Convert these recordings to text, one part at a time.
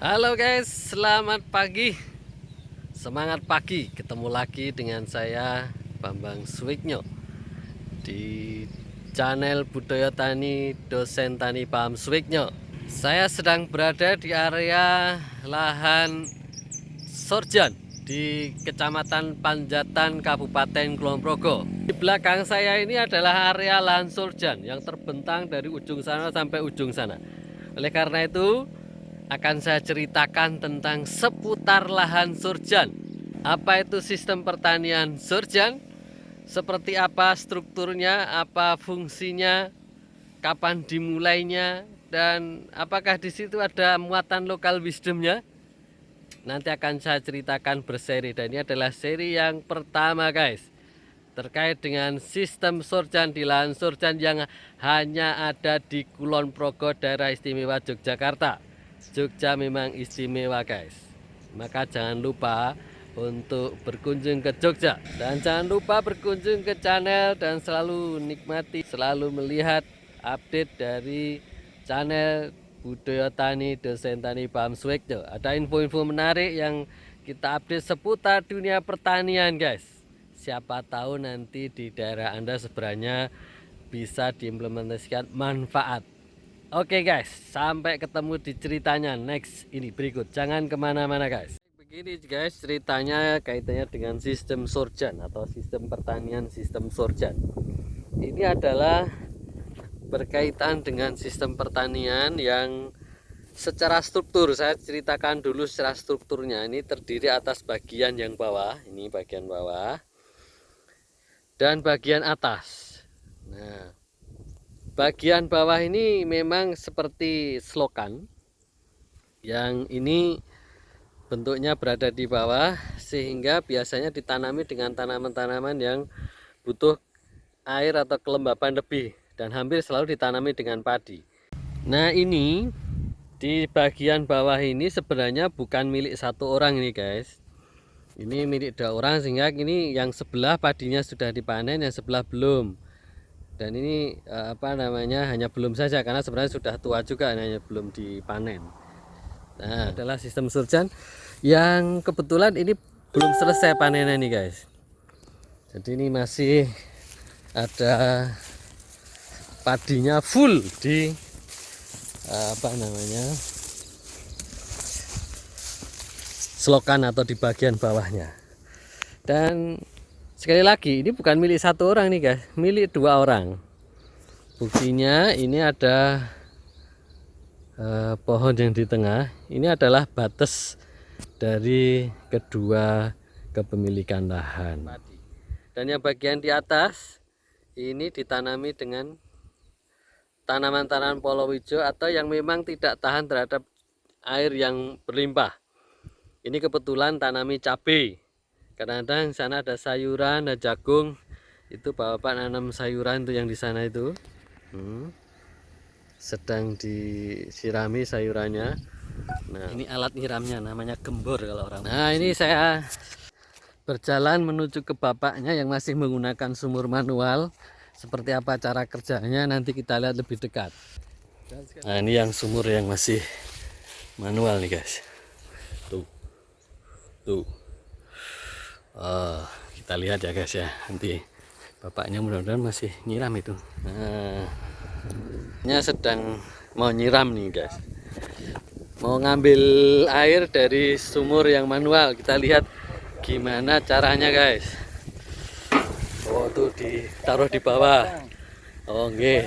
Halo guys, selamat pagi. Semangat pagi, ketemu lagi dengan saya Bambang Swiknyo di channel Budaya Tani Dosen Tani Paham Swiknyo. Saya sedang berada di area lahan sorjan di Kecamatan Panjatan, Kabupaten Kulon Progo. Di belakang saya ini adalah area lahan sorjan yang terbentang dari ujung sana sampai ujung sana. Oleh karena itu, akan saya ceritakan tentang seputar lahan surjan. Apa itu sistem pertanian surjan? Seperti apa strukturnya, apa fungsinya, kapan dimulainya, dan apakah di situ ada muatan lokal wisdomnya? Nanti akan saya ceritakan berseri, dan ini adalah seri yang pertama guys, terkait dengan sistem surjan di lahan surjan yang hanya ada di Kulon Progo, daerah istimewa Yogyakarta. Jogja memang istimewa guys, maka jangan lupa untuk berkunjung ke Jogja, dan jangan lupa berkunjung ke channel dan selalu nikmati, selalu melihat update dari channel Budaya Tani Dosen Tani Paham Swiknyo. Ada info-info menarik yang kita update seputar dunia pertanian guys. Siapa tahu nanti di daerah Anda sebenarnya bisa diimplementasikan manfaat. Oke guys, sampai ketemu di ceritanya next ini berikut. Jangan kemana-mana guys. Begini guys, ceritanya kaitannya dengan sistem sorjan atau sistem pertanian sistem sorjan. Ini adalah berkaitan dengan sistem pertanian yang secara struktur, saya ceritakan dulu secara strukturnya. Ini terdiri atas bagian yang bawah, ini bagian bawah dan bagian atas. Nah, bagian bawah ini memang seperti selokan, yang ini bentuknya berada di bawah sehingga biasanya ditanami dengan tanaman-tanaman yang butuh air atau kelembapan lebih, dan hampir selalu ditanami dengan padi. Nah, ini di bagian bawah ini sebenarnya bukan milik satu orang ini guys. Ini milik 2 orang, sehingga ini yang sebelah padinya sudah dipanen, yang sebelah belum. Dan ini hanya belum saja, karena sebenarnya sudah tua juga, hanya belum dipanen. Nah, adalah sistem surjan yang kebetulan ini belum selesai panenan nih guys. Jadi ini masih ada padinya full di selokan atau di bagian bawahnya. Dan sekali lagi, ini bukan milik satu orang nih guys, milik 2 orang. Buktinya ini ada pohon yang di tengah. Ini adalah batas dari kedua kepemilikan lahan. Dan yang bagian di atas ini ditanami dengan tanaman-tanaman palawija atau yang memang tidak tahan terhadap air yang berlimpah. Ini kebetulan tanami cabai. Kadang-kadang sana ada sayuran, ada jagung. Itu bapak nanam sayuran itu yang di sana itu. Sedang disirami sayurannya. Nah, ini alat nyiramnya namanya gembor kalau orang. Nah, ini saya berjalan menuju ke bapaknya yang masih menggunakan sumur manual. Seperti apa cara kerjanya nanti kita lihat lebih dekat. Nah, ini yang sumur yang masih manual nih guys. Tuh. Kita lihat ya guys ya. Nanti bapaknya mudah-mudahan masih nyiram itu. Nah, sedang mau nyiram nih guys. Mau ngambil air dari sumur yang manual. Kita lihat gimana caranya guys. Oh, tuh ditaruh di bawah. Oh, nggih.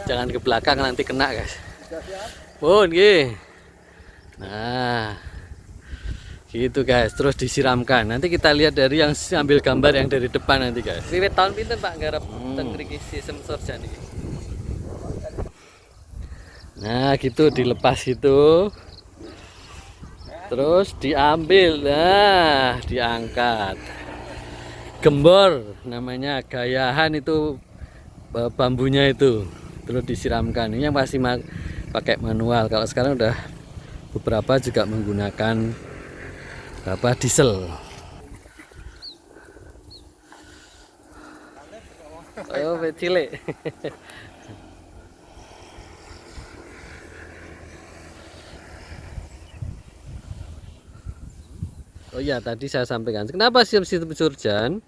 Jangan ke belakang nanti kena guys. Oh, nggih. Nah, gitu guys, terus disiramkan. Nanti kita lihat dari yang ambil gambar yang dari depan nanti guys. Wiwit tahun pinten Pak nggarap teng mriki sistem sorjan iki? Nah, gitu dilepas itu. Terus diambil. Nah, diangkat. Gembor namanya, gayahan itu bambunya itu. Terus disiramkan. Ini yang masih pakai manual. Kalau sekarang udah beberapa juga menggunakan diesel. Oh, cilik. Oh iya, tadi saya sampaikan. Kenapa sistem surjan?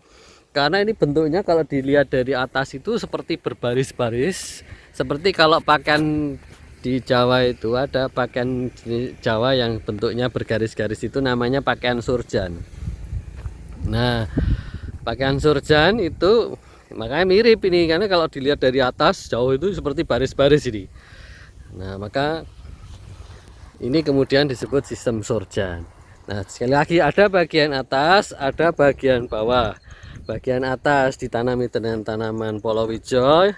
Karena ini bentuknya kalau dilihat dari atas itu seperti berbaris-baris, seperti kalau pakaian di Jawa itu ada pakaian Jawa yang bentuknya bergaris-garis, itu namanya pakaian surjan. Nah, pakaian surjan itu makanya mirip ini, karena kalau dilihat dari atas jauh itu seperti baris-baris ini. Nah, maka ini kemudian disebut sistem surjan. Nah, sekali lagi ada bagian atas, ada bagian bawah. Bagian atas ditanami dengan tanaman palawija,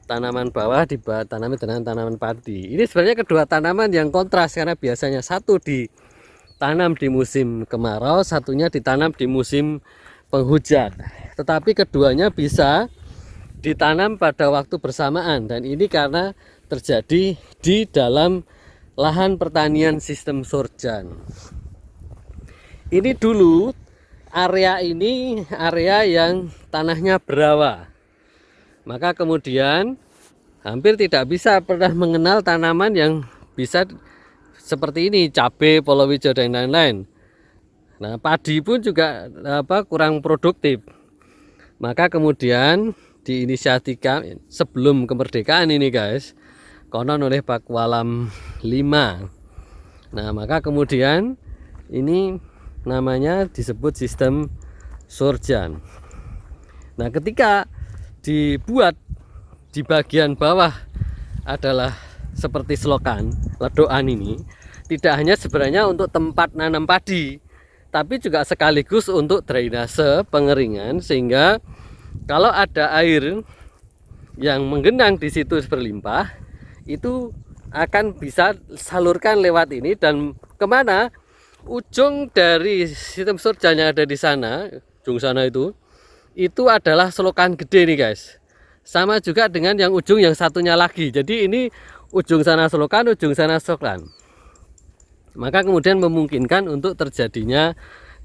tanaman bawah ditanami dengan tanaman padi. Ini sebenarnya kedua tanaman yang kontras, karena biasanya satu ditanam di musim kemarau, satunya ditanam di musim penghujan. Tetapi keduanya bisa ditanam pada waktu bersamaan, dan ini karena terjadi di dalam lahan pertanian sistem surjan. Ini dulu area ini area yang tanahnya berawa, maka kemudian hampir tidak bisa pernah mengenal tanaman yang bisa seperti ini, cabai, palawija dan lain-lain. Nah, padi pun juga kurang produktif. Maka kemudian diinisiasikan sebelum kemerdekaan ini guys, konon oleh Pakualam 5. Nah, maka kemudian ini namanya disebut sistem surjan. Nah, ketika dibuat di bagian bawah adalah seperti selokan, ledokan ini tidak hanya sebenarnya untuk tempat nanam padi, tapi juga sekaligus untuk drainase pengeringan, sehingga kalau ada air yang menggenang di situ berlimpah, itu akan bisa salurkan lewat ini, dan kemana ujung dari sistem surjan yang ada di sana, ujung sana itu adalah selokan gede nih guys. Sama juga dengan yang ujung yang satunya lagi. Jadi ini ujung sana selokan, ujung sana selokan. Maka kemudian memungkinkan untuk terjadinya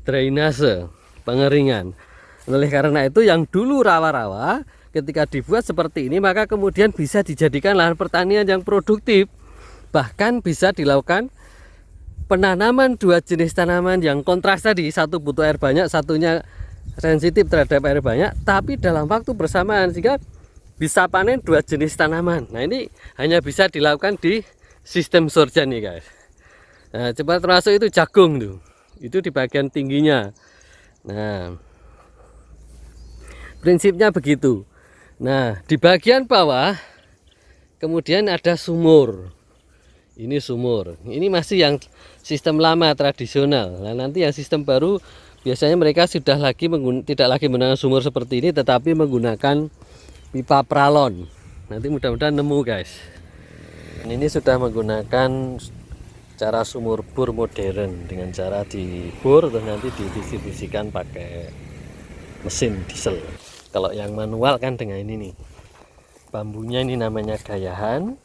drainase pengeringan. Oleh karena itu yang dulu rawa-rawa ketika dibuat seperti ini, maka kemudian bisa dijadikan lahan pertanian yang produktif. Bahkan bisa dilakukan penanaman dua jenis tanaman yang kontras tadi, satu butuh air banyak, satunya sensitif terhadap air banyak, tapi dalam waktu bersamaan, sehingga bisa panen dua jenis tanaman. Nah, ini hanya bisa dilakukan di sistem surjan nih guys. Nah, coba termasuk itu jagung tuh, itu di bagian tingginya. Nah, prinsipnya begitu. Nah, di bagian bawah kemudian ada sumur. Ini sumur. Ini masih yang sistem lama tradisional. Nah, nanti yang sistem baru biasanya mereka sudah tidak lagi menggunakan sumur seperti ini, tetapi menggunakan pipa pralon. Nanti mudah-mudahan nemu guys. Ini sudah menggunakan cara sumur bor modern, dengan cara dibor terus nanti didistribusikan pakai mesin diesel. Kalau yang manual kan dengan ini nih, bambunya ini namanya gayahan.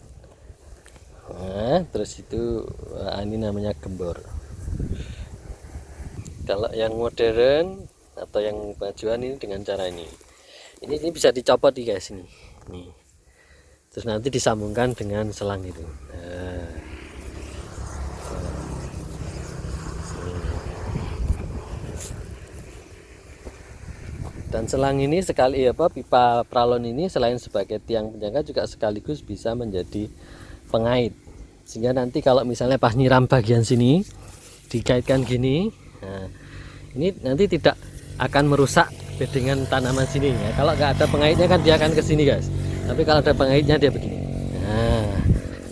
Nah, terus itu ini namanya gembor. Kalau yang modern atau yang bajuan ini dengan cara ini. Ini bisa dicopot nih guys ini. Nih. Terus nanti disambungkan dengan selang itu. Nah. Dan selang ini sekali pipa pralon ini selain sebagai tiang penyangga juga sekaligus bisa menjadi pengait, sehingga nanti kalau misalnya pas nyiram bagian sini dikaitkan gini, nah, ini nanti tidak akan merusak bedengan tanaman sini ya. Kalau nggak ada pengaitnya kan dia akan ke sini guys, tapi kalau ada pengaitnya dia begini. Nah,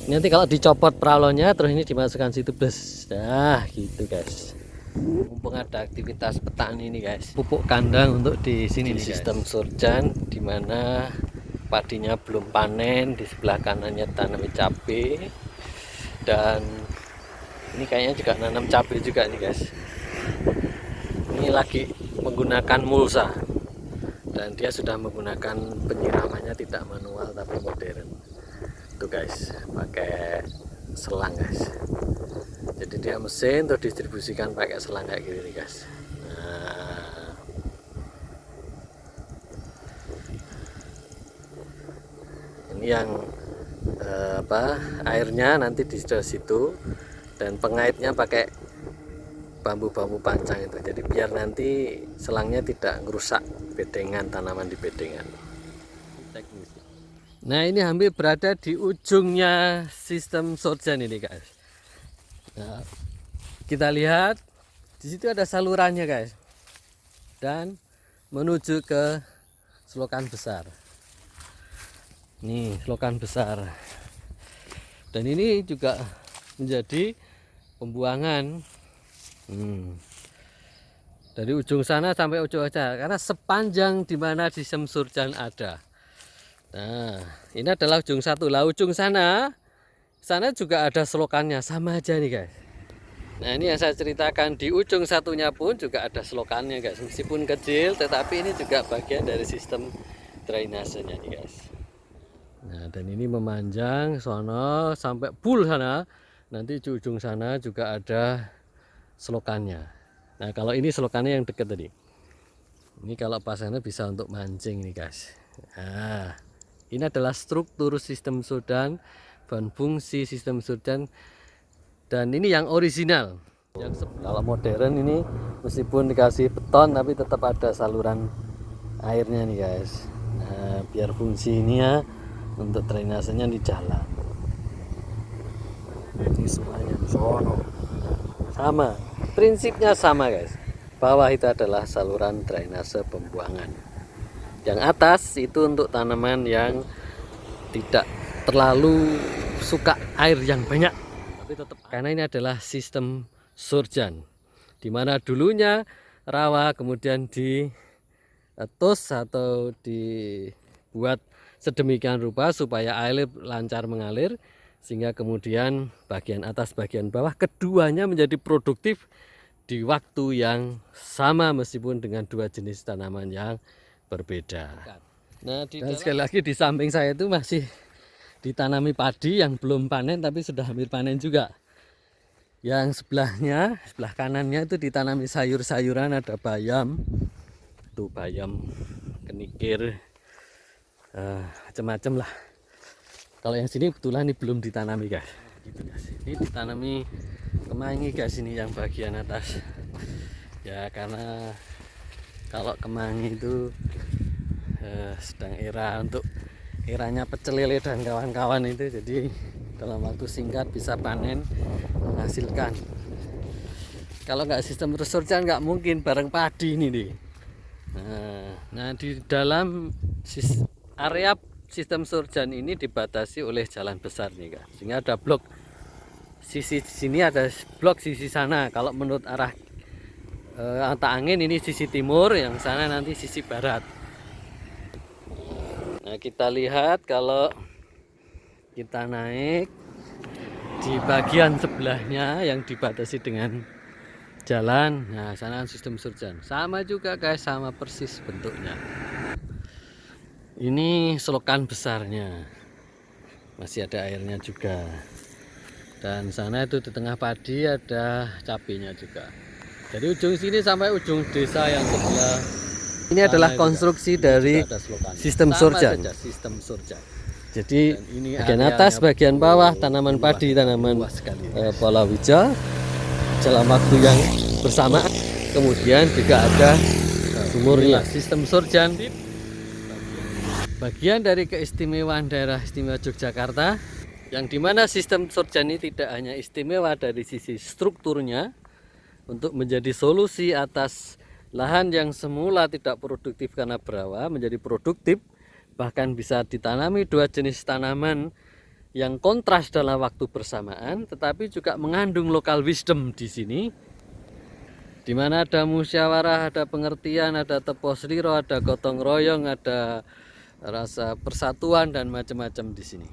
nanti kalau dicopot pralonnya terus ini dimasukkan situ plus, nah gitu guys. Mumpung ada aktivitas petani ini guys, pupuk kandang untuk di sini di sistem surjan, dimana padinya belum panen, di sebelah kanannya tanami cabai, dan ini kayaknya juga nanam cabai juga nih guys. Ini lagi menggunakan mulsa, dan dia sudah menggunakan penyiramannya tidak manual tapi modern. Tuh guys, pakai selang guys. Jadi dia mesin terus distribusikan pakai selang kayak gini nih guys. Nah, ini yang airnya nanti di situ, dan pengaitnya pakai bambu-bambu panjang itu, jadi biar nanti selangnya tidak merusak bedengan, tanaman di bedengan. Nah, ini hampir berada di ujungnya sistem sorjan ini guys. Nah, kita lihat di situ ada salurannya guys, dan menuju ke selokan besar. Nih selokan besar, dan ini juga menjadi pembuangan dari ujung sana sampai ujung aja, karena sepanjang dimana sistem sorjan ada. Nah, ini adalah ujung satu. Lah ujung sana juga ada selokannya, sama aja nih guys. Nah, ini yang saya ceritakan, di ujung satunya pun juga ada selokannya guys. Meskipun kecil, tetapi ini juga bagian dari sistem drainasenya nih guys. Nah, dan ini memanjang sono sampai full sana. Nanti di ujung sana juga ada selokannya. Nah, kalau ini selokannya yang dekat tadi. Ini kalau pas sana bisa untuk mancing nih guys. Nah, ini adalah struktur sistem sorjan dan fungsi sistem sorjan, dan ini yang original. Kalau modern ini meskipun dikasih beton tapi tetap ada saluran airnya nih guys. Nah, biar fungsi ini ya untuk drainasenya di jalan. Ini semuanya sono sama, prinsipnya sama guys. Bawah itu adalah saluran drainase pembuangan. Yang atas itu untuk tanaman yang tidak terlalu suka air yang banyak, tapi tetap, karena ini adalah sistem sorjan, dimana dulunya rawa kemudian ditus atau dibuat sedemikian rupa supaya air lancar mengalir, sehingga kemudian bagian atas bagian bawah keduanya menjadi produktif di waktu yang sama meskipun dengan dua jenis tanaman yang berbeda. Nah, dan sekali lagi di samping saya itu masih ditanami padi yang belum panen tapi sudah hampir panen juga. Yang sebelahnya, sebelah kanannya itu ditanami sayur-sayuran, ada bayam, tuh bayam, kenikir, macam-macam lah. Kalau yang sini kebetulan ini belum ditanami guys. Gitu guys. Ini ditanami kemangi guys, ini yang bagian atas. Ya karena kalau kemangi itu sedang untuk eranya pecel lele dan kawan-kawan itu, jadi dalam waktu singkat bisa panen menghasilkan. Kalau nggak sistem sorjan nggak mungkin bareng padi ini nih. Nah di dalam area sistem sorjan ini dibatasi oleh jalan besar nih kan, sehingga ada blok sisi sini, ada blok sisi sana. Kalau menurut arah angin ini sisi timur, yang sana nanti sisi barat. Nah, kita lihat kalau kita naik di bagian sebelahnya yang dibatasi dengan jalan, nah sana sistem sorjan. Sama juga guys, sama persis bentuknya. Ini selokan besarnya, masih ada airnya juga. Dan sana itu di tengah padi ada cabenya juga. Dari ujung sini sampai ujung desa yang sebelah. Ini adalah konstruksi dari sistem sorjan. Jadi ini bagian atas, bagian bawah tanaman padi, tanaman palawija dalam waktu yang bersamaan. Kemudian juga ada sumurnya. Sistem sorjan bagian dari keistimewaan daerah istimewa Yogyakarta, yang dimana sistem sorjan ini tidak hanya istimewa dari sisi strukturnya untuk menjadi solusi atas lahan yang semula tidak produktif karena berawa menjadi produktif, bahkan bisa ditanami dua jenis tanaman yang kontras dalam waktu bersamaan, tetapi juga mengandung lokal wisdom di sini, di mana ada musyawarah, ada pengertian, ada teposliro, ada gotong royong, ada rasa persatuan dan macam-macam di sini.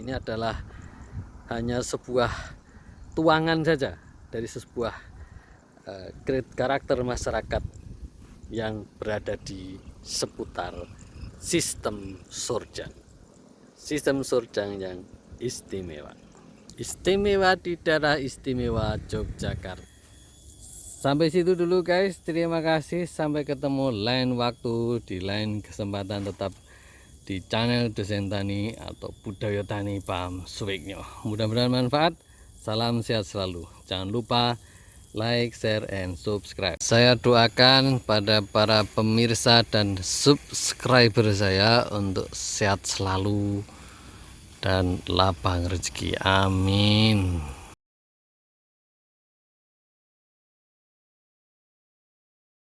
Ini adalah hanya sebuah tuangan saja dari sebuah karakter masyarakat yang berada di seputar sistem sorjan. Sistem sorjan yang istimewa. Istimewa di daerah istimewa Yogyakarta. Sampai situ dulu guys. Terima kasih. Sampai ketemu lain waktu di lain kesempatan, tetap di channel Dosen Tani atau Budaya Tani Pam Suwigno. Mudah-mudahan manfaat. Salam sehat selalu. Jangan lupa like, share, and subscribe. Saya doakan pada para pemirsa dan subscriber saya untuk sehat selalu dan lapang rezeki. Amin.